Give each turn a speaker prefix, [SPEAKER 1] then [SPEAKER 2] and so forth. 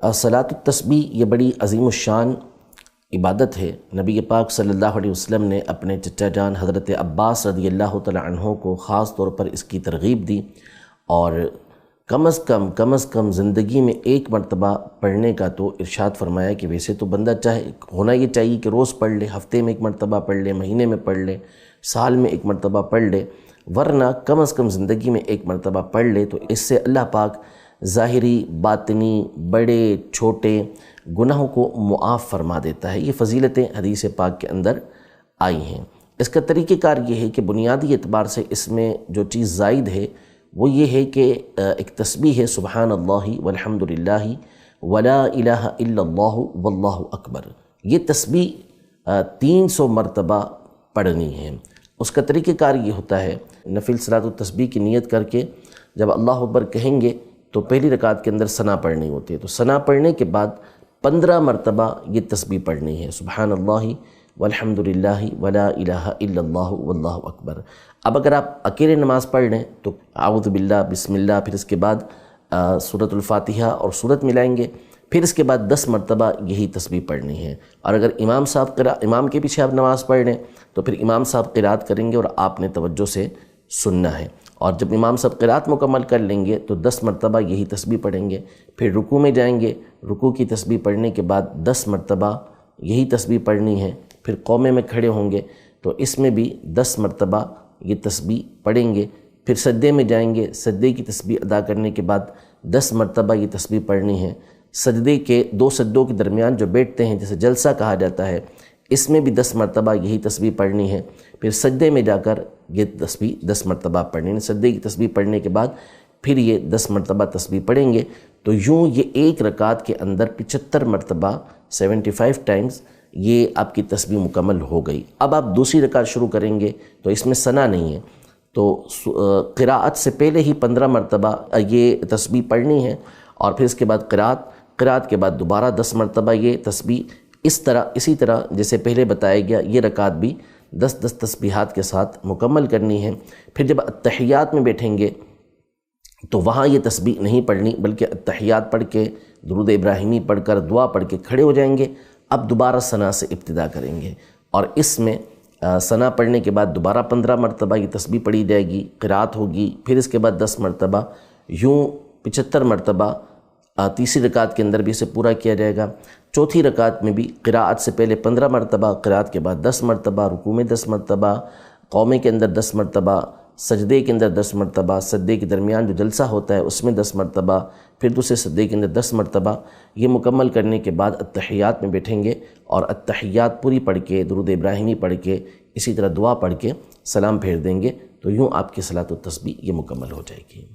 [SPEAKER 1] صلاۃ التسبیح یہ بڑی عظیم الشان عبادت ہے۔ نبی پاک صلی اللہ علیہ وسلم نے اپنے چچا جان حضرت عباس رضی اللہ تعالی عنہ کو خاص طور پر اس کی ترغیب دی، اور کم از کم زندگی میں ایک مرتبہ پڑھنے کا تو ارشاد فرمایا کہ ویسے تو بندہ چاہے ہونا یہ چاہیے کہ روز پڑھ لے، ہفتے میں ایک مرتبہ پڑھ لے، مہینے میں پڑھ لے، سال میں ایک مرتبہ پڑھ لے، ورنہ کم از کم زندگی میں ایک مرتبہ پڑھ لے تو اس سے اللہ پاک ظاہری باطنی بڑے چھوٹے گناہوں کو معاف فرما دیتا ہے۔ یہ فضیلتیں حدیث پاک کے اندر آئی ہیں۔ اس کا طریقہ کار یہ ہے کہ بنیادی اعتبار سے اس میں جو چیز زائد ہے وہ یہ ہے کہ ایک تسبیح ہے سبحان اللہ والحمد للہ ولا الہ الا اللہ واللہ اکبر۔ یہ تسبیح 300 مرتبہ پڑھنی ہے۔ اس کا طریقہ کار یہ ہوتا ہے، نفل صلاۃ التسبیح کی نیت کر کے جب اللہ اکبر کہیں گے تو پہلی رکعت کے اندر ثنا پڑھنی ہوتی ہے، تو ثنا پڑھنے کے بعد 15 مرتبہ یہ تسبیح پڑھنی ہے، سبحان اللہ والحمد للہ ولا الہ الا اللہ واللہ اکبر۔ اب اگر آپ اکیلے نماز پڑھ لیں تو اعوذ باللہ بسم اللہ، پھر اس کے بعد سورۃ الفاتحہ اور سورت ملائیں گے، پھر اس کے بعد 10 مرتبہ یہی تسبیح پڑھنی ہے۔ اور اگر امام کے پیچھے آپ نماز پڑھ لیں تو پھر امام صاحب قرات کریں گے اور آپ نے توجہ سے سننا ہے، اور جب امام صاحب قرات مکمل کر لیں گے تو 10 مرتبہ یہی تسبیح پڑھیں گے، پھر رکوع میں جائیں گے، رکوع کی تسبیح پڑھنے کے بعد 10 مرتبہ یہی تسبیح پڑھنی ہے، پھر قومے میں کھڑے ہوں گے تو اس میں بھی 10 مرتبہ یہ تسبیح پڑھیں گے، پھر سجدے میں جائیں گے، سجدے کی تسبیح ادا کرنے کے بعد 10 مرتبہ یہ تسبیح پڑھنی ہے۔ سجدے کے 2 سجدوں کے درمیان جو بیٹھتے ہیں جسے جلسہ کہا جاتا ہے، اس میں بھی 10 مرتبہ یہی تسبیح پڑھنی ہے، پھر سجدے میں جا کر یہ تسبیح 10 مرتبہ پڑھنی ہے۔ سجدے کی تسبیح پڑھنے کے بعد پھر یہ 10 مرتبہ تسبیح پڑھیں گے، تو یوں یہ ایک رکعت کے اندر 75 مرتبہ 75 ٹائمز یہ آپ کی تسبیح مکمل ہو گئی۔ اب آپ دوسری رکعت شروع کریں گے تو اس میں ثنا نہیں ہے، تو قراءت سے پہلے ہی 15 مرتبہ یہ تسبیح پڑھنی ہے، اور پھر اس کے بعد قراءت کے بعد دوبارہ 10 مرتبہ یہ تسبیح، اسی طرح جیسے پہلے بتایا گیا یہ رکعت بھی 10 تسبیحات کے ساتھ مکمل کرنی ہے۔ پھر جب اتحیات میں بیٹھیں گے تو وہاں یہ تسبیح نہیں پڑھنی، بلکہ اتحیات پڑھ کے درود ابراہیمی پڑھ کر دعا پڑھ کے کھڑے ہو جائیں گے، اب دوبارہ ثنا سے ابتدا کریں گے، اور اس میں ثنا پڑھنے کے بعد دوبارہ 15 مرتبہ یہ تسبیح پڑھی جائے گی، قرات ہوگی، پھر اس کے بعد 10 مرتبہ، یوں 75 مرتبہ تیسری رکعت کے اندر بھی اسے پورا کیا جائے گا۔ چوتھی رکعت میں بھی قراءت سے پہلے 15 مرتبہ، قراءت کے بعد 10 مرتبہ، رکوع میں 10 مرتبہ، قومے کے اندر 10 مرتبہ، سجدے کے اندر 10 مرتبہ، سجدے کے درمیان جو جلسہ ہوتا ہے اس میں 10 مرتبہ، پھر دوسرے سجدے کے اندر 10 مرتبہ۔ یہ مکمل کرنے کے بعد اتحیات میں بیٹھیں گے، اور اتحیات پوری پڑھ کے درود ابراہیمی پڑھ کے اسی طرح دعا پڑھ کے سلام پھیر دیں گے، تو یوں آپ کی صلاۃ التسبیح یہ مکمل ہو جائے گی۔